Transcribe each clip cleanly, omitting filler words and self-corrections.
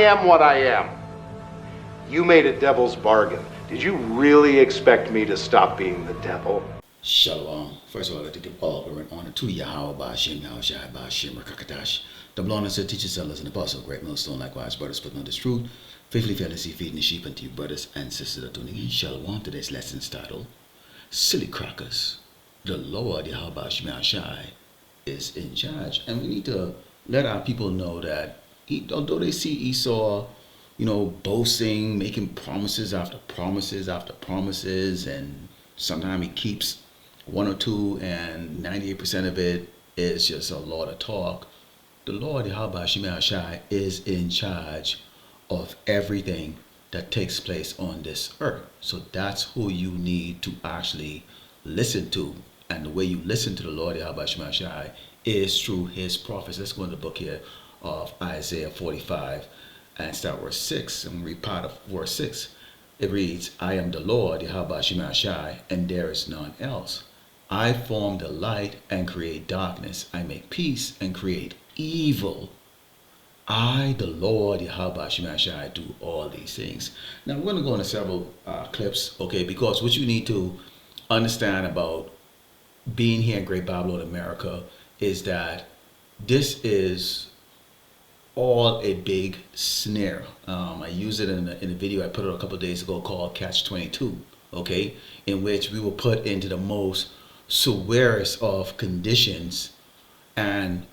am what I am. You made a devil's bargain. Did you really expect me to stop being the devil? Shalom. First of all, I'd like to give all glory and honor to Yahweh Ba'ashem, Yahushua Ba'ashem, Rakakatash. The blood and teachers, sellers, and apostles, great millstone, likewise, brothers, put on this truth. Faithfully, fearlessly feeding the sheep unto you, brothers and sisters, are tuning in. Shalom. Today's lesson's titled, Silly Crackers. The Lord, Yahweh Ba'ashem, Yahushua, is in charge. And we need to let our people know that although they see Esau, boasting, making promises after promises after promises, and sometimes he keeps one or two, and 98% of it is just a lot of talk. The Lord, Yahweh Shai, is in charge of everything that takes place on this earth. So that's who you need to actually listen to. And the way you listen to the Lord, Yahweh Shai, is through his prophets. Let's go in the book here of Isaiah 45 and start verse 6. I'm going to read part of verse 6. It reads, I am the Lord, Yahweh Shai, and there is none else. I form the light and create darkness. I make peace and create evil. I, the Lord, Yahweh Shai, do all these things. Now, we're going to go into several clips, okay, because what you need to understand about being here in Great Babylon, America, is that this is all a big snare. I used it in a video I put out a couple of days ago called Catch 22, okay, in which we were put into the most severest of conditions, and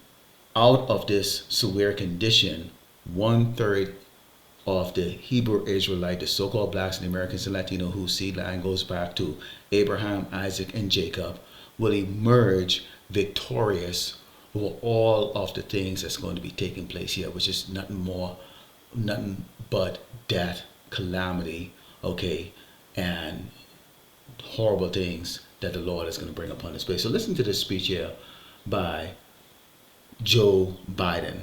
out of this severe condition, 1/3 of the Hebrew Israelite, the so-called blacks and Americans and Latino whose seed line goes back to Abraham, Isaac, and Jacob, will emerge victorious over all of the things that's going to be taking place here, which is nothing but death, calamity, okay, and horrible things that the Lord is going to bring upon this place. So listen to this speech here by Joe Biden.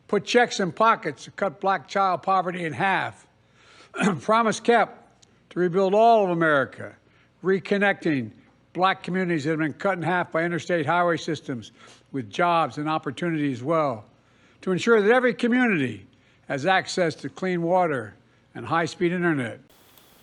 Put checks in pockets to cut black child poverty in half. Promise kept to rebuild all of America, reconnecting black communities that have been cut in half by interstate highway systems with jobs and opportunity as well, to ensure that every community has access to clean water and high-speed internet.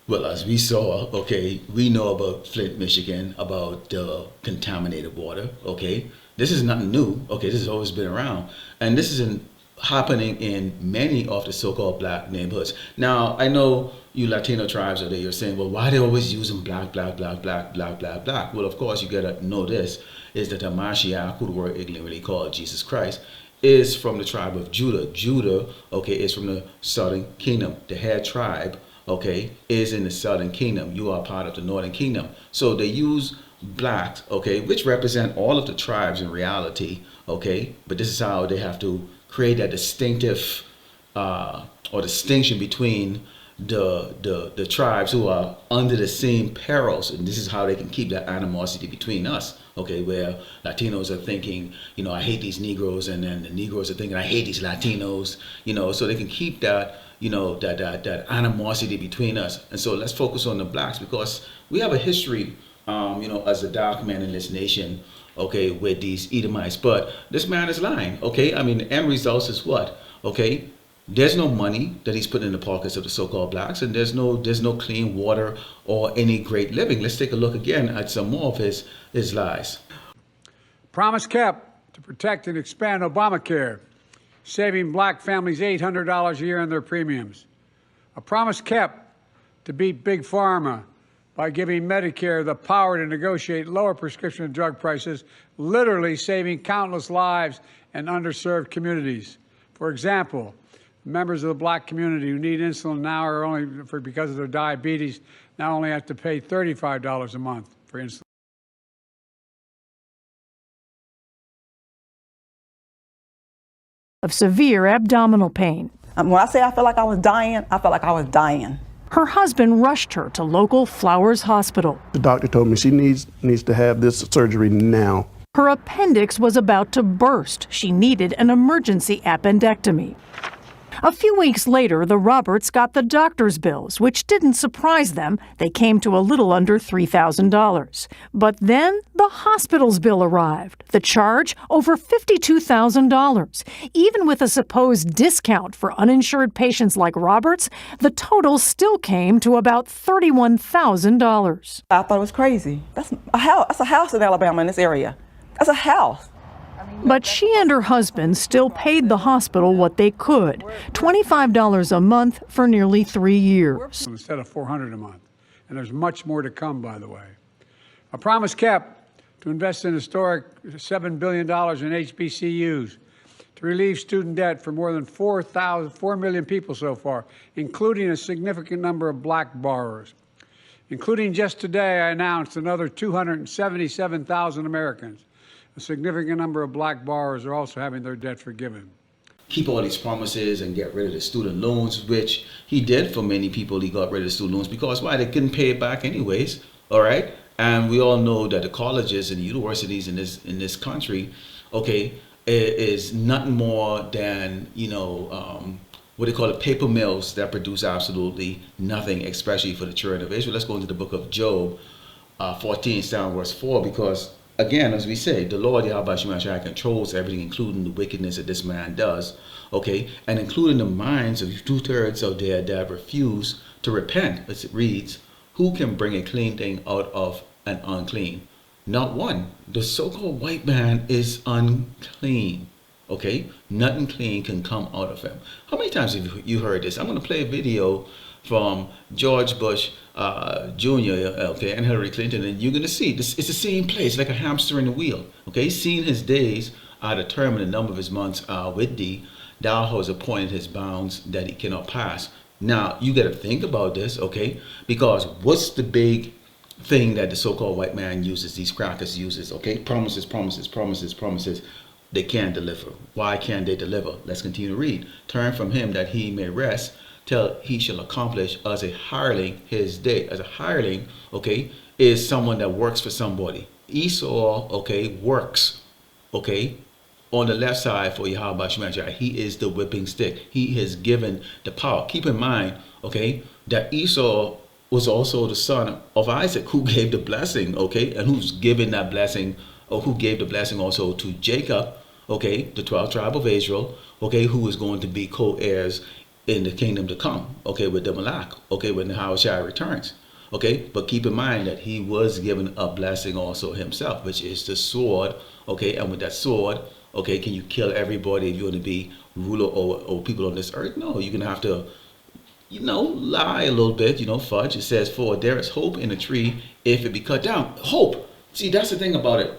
Well, as we saw, okay, we know about Flint, Michigan, about the contaminated water, okay? This is nothing new, okay? This has always been around. And this isn't happening in many of the so-called black neighborhoods. Now, I know you Latino tribes are there, you're saying, well, why are they always using black? Well, of course, you gotta know this, is that the Mashiach, who the word ignorantly called Jesus Christ, is from the tribe of Judah. Judah, okay, is from the southern kingdom. The head tribe, okay, is in the southern kingdom. You are part of the northern kingdom. So they use blacks, okay, which represent all of the tribes in reality, okay, but this is how they have to create that distinctive or distinction between the tribes who are under the same perils, and this is how they can keep that animosity between us, okay, where Latinos are thinking, I hate these Negroes, and then the Negroes are thinking, I hate these Latinos, so they can keep that that animosity between us. And so let's focus on the blacks, because we have a history, as a dark man in this nation, okay, with these Edomites. But this man is lying, okay? I mean, the end result is what, okay? There's no money that he's putting in the pockets of the so-called blacks, and there's no clean water or any great living. Let's take a look again at some more of his lies. Promise kept to protect and expand Obamacare, saving black families $800 a year on their premiums. A promise kept to beat Big Pharma by giving Medicare the power to negotiate lower prescription drug prices, literally saving countless lives in underserved communities. For example, members of the black community who need insulin now are because of their diabetes, now only have to pay $35 a month for insulin. Of severe abdominal pain. When I say I felt like I was dying, I felt like I was dying. Her husband rushed her to local Flowers Hospital. The doctor told me she needs to have this surgery now. Her appendix was about to burst. She needed an emergency appendectomy. A few weeks later, the Roberts got the doctor's bills, which didn't surprise them. They came to a little under $3,000. But then the hospital's bill arrived. The charge, over $52,000. Even with a supposed discount for uninsured patients like Roberts, the total still came to about $31,000. I thought it was crazy. That's a house. That's a house in Alabama in this area. That's a house. But she and her husband still paid the hospital what they could, $25 a month for nearly 3 years. Instead of $400 a month. And there's much more to come, by the way. A promise kept to invest an historic $7 billion in HBCUs, to relieve student debt for more than 4 million people so far, including a significant number of black borrowers. Including just today, I announced another 277,000 Americans. A significant number of black borrowers are also having their debt forgiven. Keep all these promises and get rid of the student loans, which he did for many people. He got rid of the student loans because why? They couldn't pay it back anyways. All right. And we all know that the colleges and the universities in this country, okay, is nothing more than, what they call it, paper mills that produce absolutely nothing, especially for the children of Israel. Let's go into the book of Job 14, down verse 4, because again, as we say, the Lord Yahweh Shemashai controls everything, including the wickedness that this man does, okay, and including the minds of 2/3 of them that refuse to repent. As it reads, who can bring a clean thing out of an unclean? Not one. The so-called white man is unclean. Okay, nothing clean can come out of him. How many times have you heard this? I'm going to play a video from George Bush Jr., okay, and Hillary Clinton, and you're going to see this. It's the same place, like a hamster in a wheel. Okay, seeing his days are determined, the number of his months with thee. Thou hast appointed his bounds that he cannot pass. Now you got to think about this, okay? Because what's the big thing that the so-called white man uses? These crackers uses, okay? Promises, promises, promises, promises. They can't deliver. Why can't they deliver? Let's continue to read. Turn from him that he may rest, till he shall accomplish as a hireling his day. As a hireling, okay, is someone that works for somebody. Esau, okay, works, okay, on the left side for Yahweh Shemashai. He is the whipping stick. He is given the power. Keep in mind, okay, that Esau was also the son of Isaac, who gave the blessing, okay, and who's given that blessing, or who gave the blessing also to Jacob, okay, the 12th tribe of Israel, okay, who is going to be co-heirs in the kingdom to come, okay, with the Malak, okay, when the Yahushua returns, okay. But keep in mind that he was given a blessing also himself, which is the sword, okay. And with that sword, okay, can you kill everybody if you want to be ruler over people on this earth? No, you're gonna have to, lie a little bit, fudge. It says, for there is hope in a tree if it be cut down. Hope. See, that's the thing about it.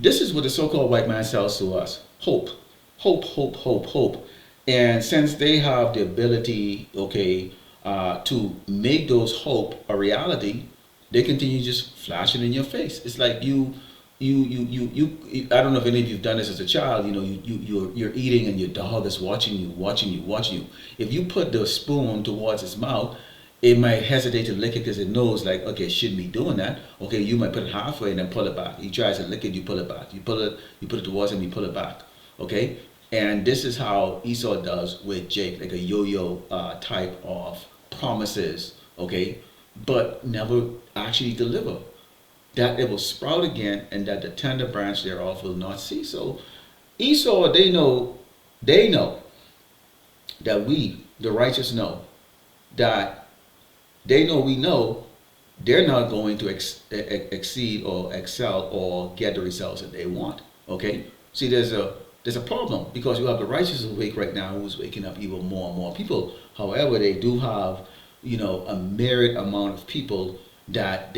This is what the so-called white man sells to us. Hope. Hope, hope, hope, hope. And since they have the ability, okay, to make those hope a reality, they continue just flashing in your face. It's like you I don't know if any of you've done this as a child. You're eating and your dog is watching you. If you put the spoon towards its mouth, it might hesitate to lick it because it knows, like, okay, shouldn't be doing that. Okay, you might put it halfway and then pull it back. He tries to lick it, you pull it back. You put it towards him, you pull it back. Okay, and this is how Esau does with Jake, like a yo-yo type of promises. Okay, but never actually deliver. That it will sprout again, and that the tender branch thereof will not cease. So Esau, they know that we, the righteous, know that. They know we know they're not going to exceed or excel or get the results that they want. Okay, see, there's a problem, because you have the righteous awake right now, who's waking up even more and more people. However, they do have a myriad amount of people that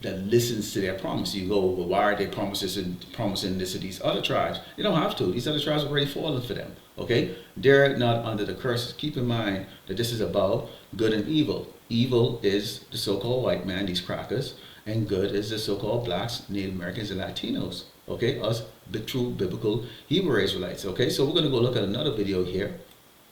listens to their promise. You go, well, why are they promising this to these other tribes? They don't have to. These other tribes are already fallen for them. Okay, they're not under the curses. Keep in mind that this is about good and evil. Evil is the so-called white man, these crackers, and good is the so-called blacks, Native Americans, and Latinos. Okay, us true biblical Hebrew Israelites. Okay, so we're going to go look at another video here.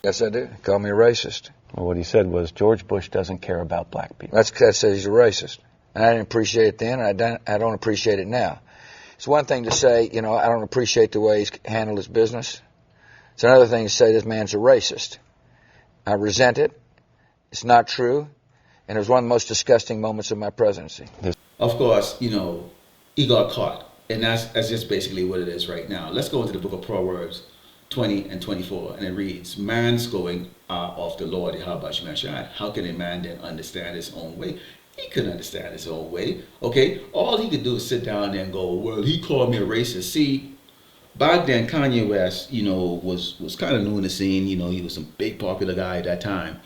Yes, I do. Call me a racist. Well, what he said was George Bush doesn't care about black people. That says he's a racist. And I didn't appreciate it then, and I don't appreciate it now. It's one thing to say, I don't appreciate the way he's handled his business. It's another thing to say this man's a racist. I resent it. It's not true. And it was one of the most disgusting moments of my presidency. Of course, you know, he got caught. And that's just basically what it is right now. Let's go into the book of Proverbs 20 and 24. And it reads, man's going off the Lord, Yahweh Shemashai. How can a man then understand his own way? He couldn't understand his own way. Okay? All he could do is sit down there and go, well, he called me a racist. See, back then, Kanye West, you know, was kind of new in the scene. You know, he was a big popular guy at that time.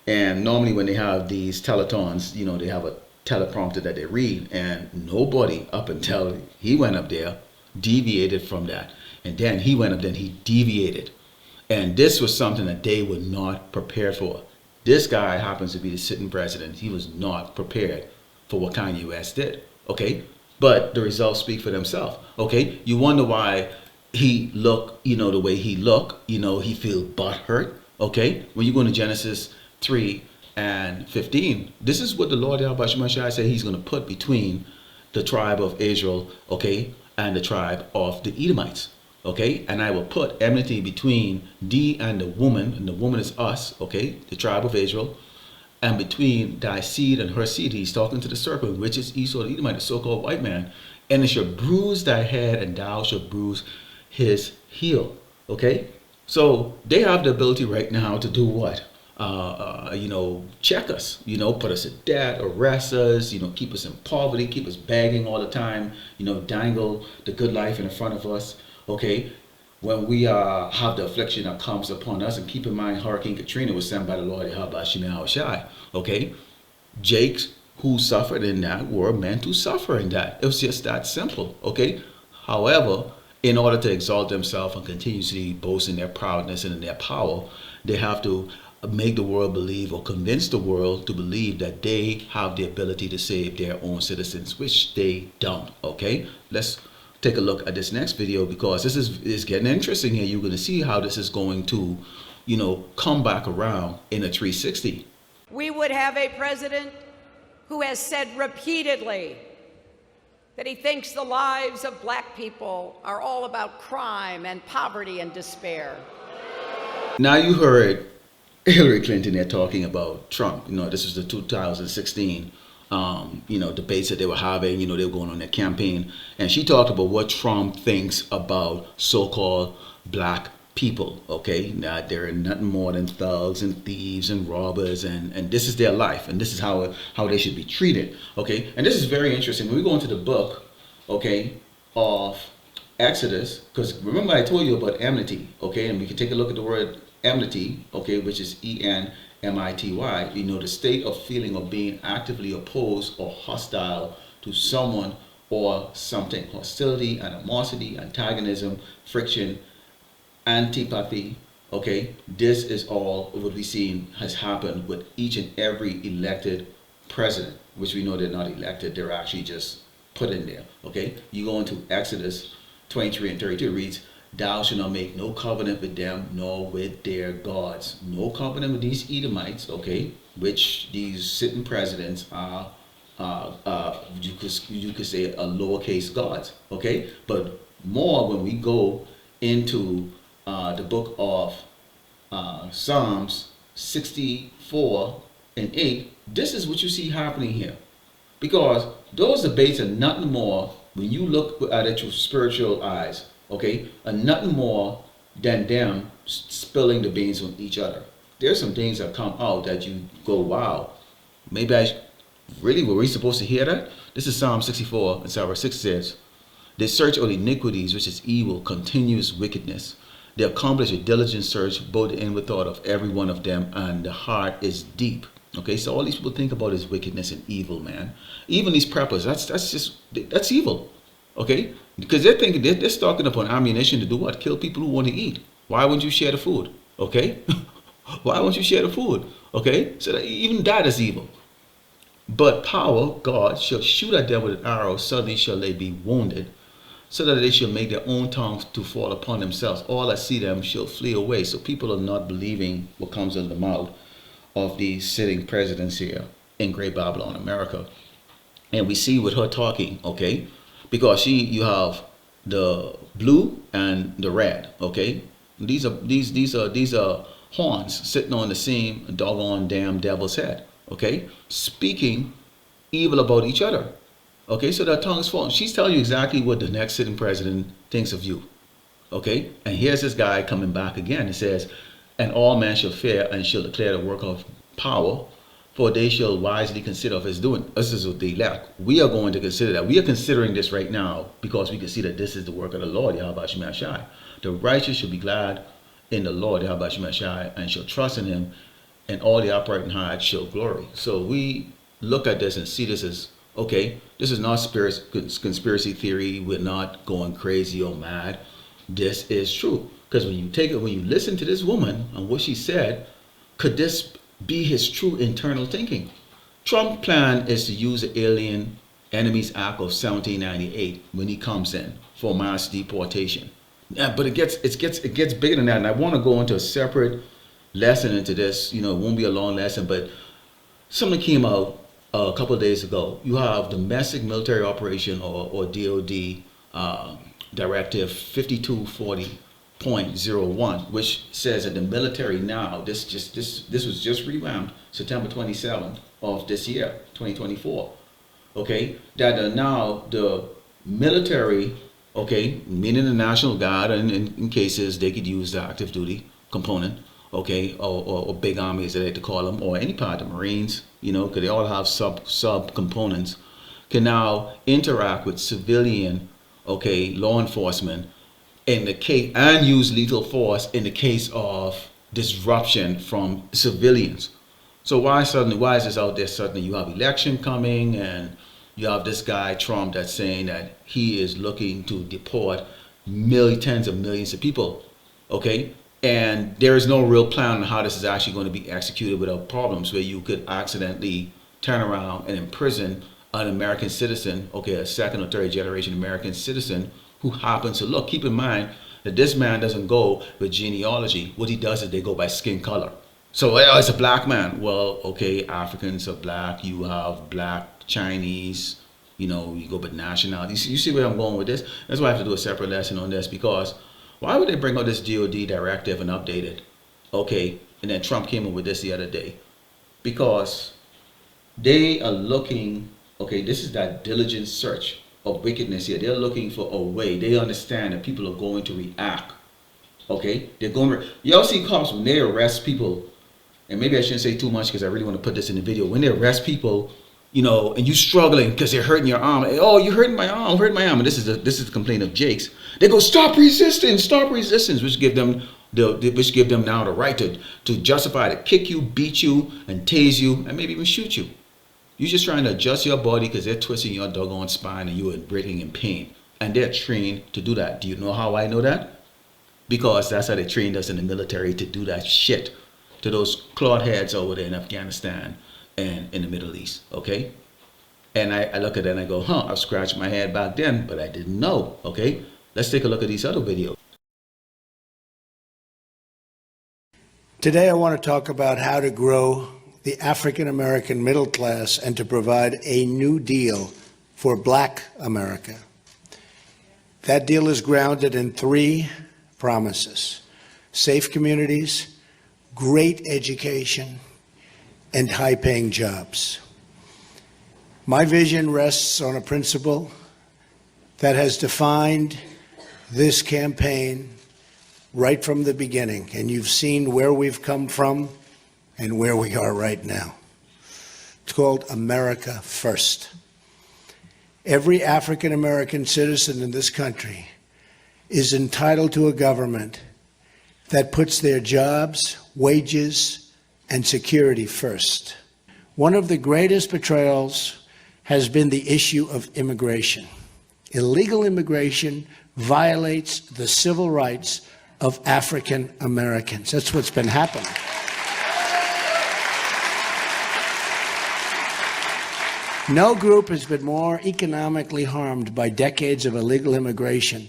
And normally when they have these telethons, you know, they have a teleprompter that they read, and nobody up until he went up there deviated from that. And then he went up there and he deviated. And this was something that they were not prepared for. This guy happens to be the sitting president. He was not prepared for what Kanye West did. Okay? But the results speak for themselves. Okay? You wonder why he looked, you know, the way he looked. You know, he feel butthurt. Okay? When you go into Genesis 3 and 15, this is what the Lord Yahweh Shemashai said he's going to put between the tribe of Israel, okay, and the tribe of the Edomites, okay? And I will put enmity between thee and the woman is us, okay, the tribe of Israel, and between thy seed and her seed. He's talking to the serpent, which is Esau the Edomite, the so-called white man. And it shall bruise thy head, and thou shalt bruise his heel, okay? So they have the ability right now to do what? You know, check us, you know, put us in debt, arrest us, you know, keep us in poverty, keep us begging all the time, you know, dangle the good life in front of us, okay? When we have the affliction that comes upon us, and keep in mind, Hurricane Katrina was sent by the Lord Yahweh Shemashai, okay? Jakes who suffered in that were meant to suffer in that. It was just that simple, okay? However, in order to exalt themselves and continuously boast in their proudness and in their power, they have to make the world believe, or convince the world to believe, that they have the ability to save their own citizens, which they don't. Okay, let's take a look at this next video, because this is getting interesting here. You're going to see how this is going to, you know, come back around in a 360. We would have a president who has said repeatedly that he thinks the lives of black people are all about crime and poverty and despair. Now you heard Hillary Clinton there talking about Trump. You know, this was the 2016 you know, debates that they were having. You know, they were going on their campaign, and she talked about what Trump thinks about so-called black people. Okay, now they're nothing more than thugs and thieves and robbers, and this is their life, and this is how they should be treated. Okay, and this is very interesting. When we go into the book, okay, of Exodus, because remember I told you about enmity. Okay, and we can take a look at the word enmity, okay, which is enmity. You know, the state of feeling of being actively opposed or hostile to someone or something. Hostility, animosity, antagonism, friction, antipathy. Okay, this is all what we've seen has happened with each and every elected president, which we know they're not elected, they're actually just put in there. Okay, you go into Exodus 23 and 32, it reads, thou shalt not make no covenant with them, nor with their gods. No covenant with these Edomites, okay, which these sitting presidents are, you could say, a lowercase gods, okay? But more when we go into the book of Psalms 64 and 8, this is what you see happening here. Because those debates are nothing more, when you look at it through spiritual eyes, okay, and nothing more than them spilling the beans on each other. There's some things that come out that you go, wow, maybe really, were we supposed to hear that? This is Psalm 64, and verse 6 says, they search all iniquities, which is evil, continuous wickedness. They accomplish a diligent search, both the inward thought of every one of them, and the heart is deep. Okay, so all these people think about is wickedness and evil, man. Even these preppers, that's evil. Okay, because they're thinking they're stocking up on ammunition to do what? Kill people who want to eat. Why wouldn't you share the food? Okay, why won't you share the food? Okay, so that, even that is evil. But power, God shall shoot at them with an arrow, suddenly shall they be wounded, so that they shall make their own tongues to fall upon themselves. All that see them shall flee away. So people are not believing what comes out of the mouth of these sitting presidents here in Great Babylon, America. And we see with her talking, okay, because you have the blue and the red, okay. These are horns sitting on the same doggone damn devil's head, okay? Speaking evil about each other, okay? So their tongues falling. She's telling you exactly what the next sitting president thinks of you, okay? And here's this guy coming back again. It says, and all men shall fear and shall declare the work of power, for they shall wisely consider of his doing. This is what they lack. We are going to consider that. We are considering this right now because we can see that this is the work of the Lord, Yahweh Shemashai. The righteous shall be glad in the Lord, Yahweh Shemashai, and shall trust in him, and all the upright in heart shall glory. So we look at this and see this as, okay, this is not conspiracy theory. We're not going crazy or mad. This is true. Because when you listen to this woman and what she said, could this be his true internal thinking? Trump's plan is to use the Alien Enemies Act of 1798 when he comes in for mass deportation. Yeah, but it gets bigger than that, and I want to go into a separate lesson into this. You know, it won't be a long lesson, but something came out a couple of days ago. You have domestic military operation or DOD Directive 5240.01, which says that the military now, this was just revamped September 27th of this year, 2024. Okay, that now the military, okay, meaning the National Guard, and in cases they could use the active duty component, okay, or big army as they like to call them, or any part of the Marines, you know, because they all have sub components, can now interact with civilian, okay, law enforcement in the case, and use lethal force in the case of disruption from civilians. So why is this out there suddenly? You have election coming, and you have this guy Trump that's saying that he is looking to deport tens of millions of people, okay? And there is no real plan on how this is actually going to be executed without problems, where you could accidentally turn around and imprison an American citizen, okay, a second or third generation American citizen who happens to look. Keep in mind that this man doesn't go with genealogy. What he does is they go by skin color. So it's a black man. Well, okay, Africans are black. You have black Chinese, you know, you go by nationality. You see where I'm going with this? That's why I have to do a separate lesson on this, because why would they bring out this DOD directive and update it? Okay, and then Trump came up with this the other day. Because they are looking, okay, this is that diligent search of wickedness here. They're looking for a way. They understand that people are going to react. Okay, they're going to, y'all see cops when they arrest people, and maybe I shouldn't say too much because I really want to put this in the video. When they arrest people, you know, and you struggling because they're hurting your arm. Oh, you're hurting my arm, hurting my arm. And this is the complaint of Jake's. They go, stop resistance, which give them now the right to justify to kick you, beat you, and tase you, and maybe even shoot you. You're just trying to adjust your body because they're twisting your doggone spine and you are breathing in pain. And they're trained to do that. Do you know how I know that? Because that's how they trained us in the military to do that shit to those clawed heads over there in Afghanistan and in the Middle East, okay? And I look at that and I go, I scratched my head back then, but I didn't know, okay? Let's take a look at these other videos. Today I want to talk about how to grow the African American middle class and to provide a new deal for Black America. That deal is grounded in 3 promises: safe communities, great education, and high-paying jobs. My vision rests on a principle that has defined this campaign right from the beginning, and you've seen where we've come from and where we are right now. It's called America First. Every African American citizen in this country is entitled to a government that puts their jobs, wages, and security first. One of the greatest betrayals has been the issue of immigration. Illegal immigration violates the civil rights of African Americans. That's what's been happening. No group has been more economically harmed by decades of illegal immigration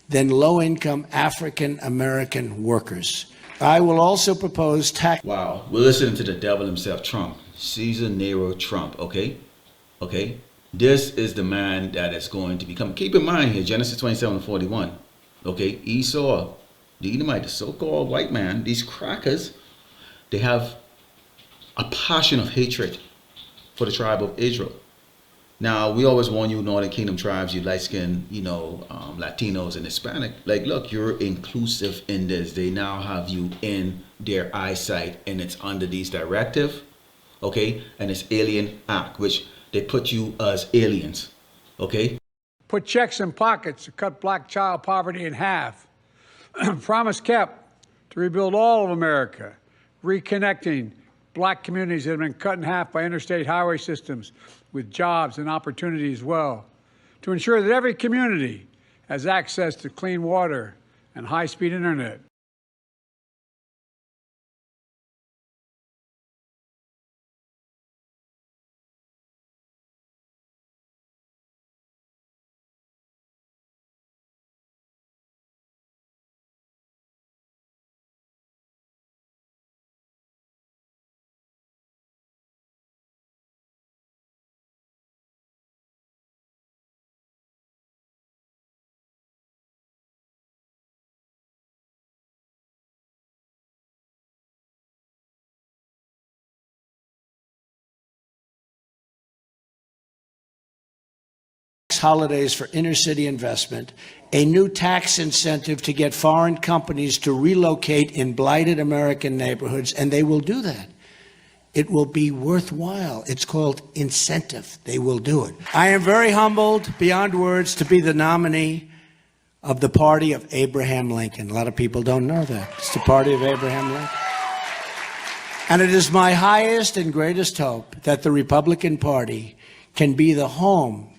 than low-income African American workers. I will also propose tax. Wow, we're listening to the devil himself, Trump, Caesar Nero Trump, okay? Okay? This is the man that is going to become. Keep in mind here, Genesis 27:41. Okay, Esau, the Edomite, the so-called white man, these crackers, They have a passion of hatred for the tribe of Israel. Now, we always warn you, Northern Kingdom tribes, you light-skinned, Latinos and Hispanic. Like, look, you're inclusive in this. They now have you in their eyesight, and it's under these directive, okay? And it's Alien Act, which they put you as aliens, okay? Put checks in pockets to cut black child poverty in half. Promise kept to rebuild all of America, reconnecting black communities that have been cut in half by interstate highway systems with jobs and opportunity as well, to ensure that every community has access to clean water and high-speed internet. Holidays for inner city investment, a new tax incentive to get foreign companies to relocate in blighted American neighborhoods, and they will do that. It will be worthwhile. It's called incentive. They will do it. I am very humbled beyond words to be the nominee of the party of Abraham Lincoln. A lot of people don't know that. It's the party of Abraham Lincoln. And it is my highest and greatest hope that the Republican Party can be the home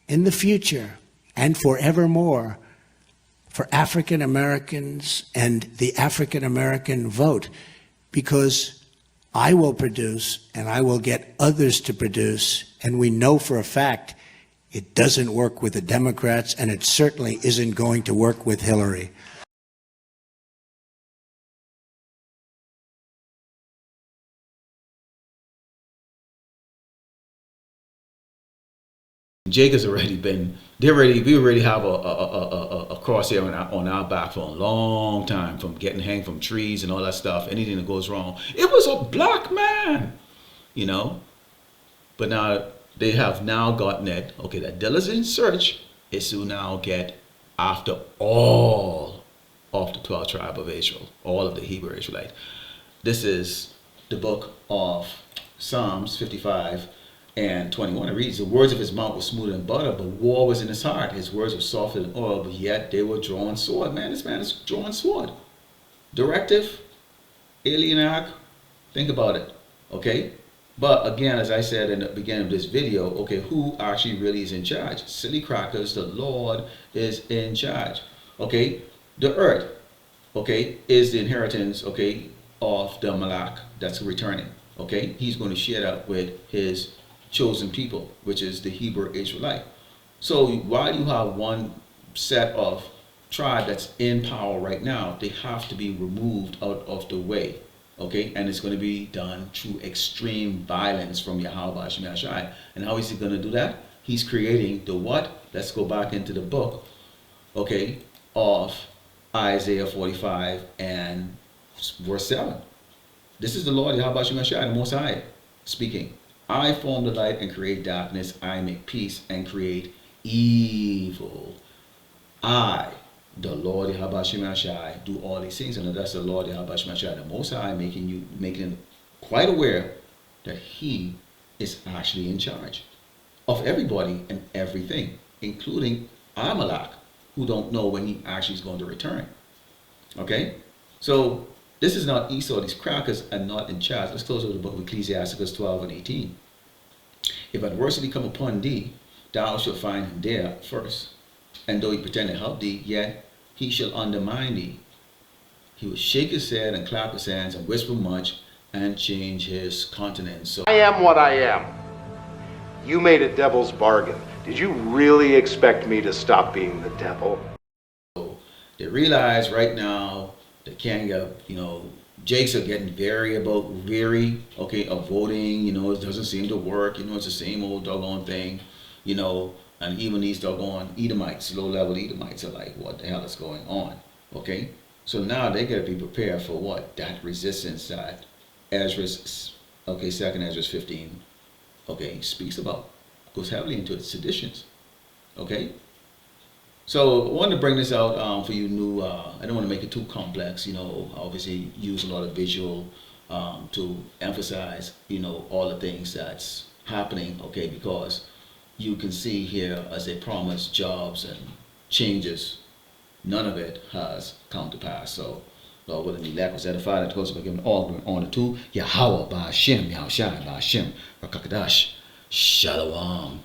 in the future and forevermore for African Americans and the African American vote, because I will produce and I will get others to produce, and we know for a fact it doesn't work with the Democrats, and it certainly isn't going to work with Hillary. Jake has already been, we already have a crosshair on our back for a long time, from getting hanged from trees and all that stuff, anything that goes wrong. It was a black man, but now they have now gotten it, okay, that diligent search is to now get after all of the 12 tribe of Israel, all of the Hebrew Israelites. This is the book of Psalms 55 and 21. It reads, the words of his mouth were smoother than butter, but war was in his heart. His words were softer than oil, but yet they were drawn sword. Man, this man is drawing sword. Directive, Alien Act, think about it, okay? But again, as I said in the beginning of this video, okay, who actually really is in charge? Silly crackers, the Lord is in charge, okay? The earth, okay, is the inheritance, okay, of the Malak that's returning, okay? He's going to share that with his chosen people, which is the Hebrew Israelite. So while you have one set of tribe that's in power right now, they have to be removed out of the way, okay? And it's going to be done through extreme violence from Yahweh Shem Yahshai. And how is he going to do that? He's creating the what? Let's go back into the book, okay, of Isaiah 45 and verse 7. This is the Lord Yahweh Shem Yahshai, the Most High, speaking. I form the light and create darkness. I make peace and create evil. I, the Lord Yahweh Shem Yahshai, do all these things. And that's the Lord Yahweh Shem Yahshai, the Most High, making him quite aware that he is actually in charge of everybody and everything, including Amalek, who don't know when he actually is going to return. Okay? So this is not Esau. These crackers are not in charge. Let's close with the book of Ecclesiasticus 12 and 18. If adversity come upon thee, thou shalt find him there first. And though he pretend to help thee, yet he shall undermine thee. He will shake his head and clap his hands and whisper much and change his countenance. So I am what I am. You made a devil's bargain. Did you really expect me to stop being the devil? They realize right now they can't get, Jakes are getting weary, okay, of voting, it doesn't seem to work, it's the same old doggone thing, and even these doggone Edomites, low-level Edomites are like, what the hell is going on, okay? So now they got to be prepared for what? That resistance that Ezra's, okay, second Ezra's 15, okay, speaks about, goes heavily into seditions, okay? So I wanted to bring this out for you new, I don't want to make it too complex, you know, obviously use a lot of visual to emphasize, you know, all the things that's happening, okay, because you can see here as they promise jobs and changes, none of it has come to pass. So Lord willing, the elect was edified, and told us about giving all honor to Yahweh, Ba'ashem, Yahushai, Ba'ashem, Rakakadash, Shalom.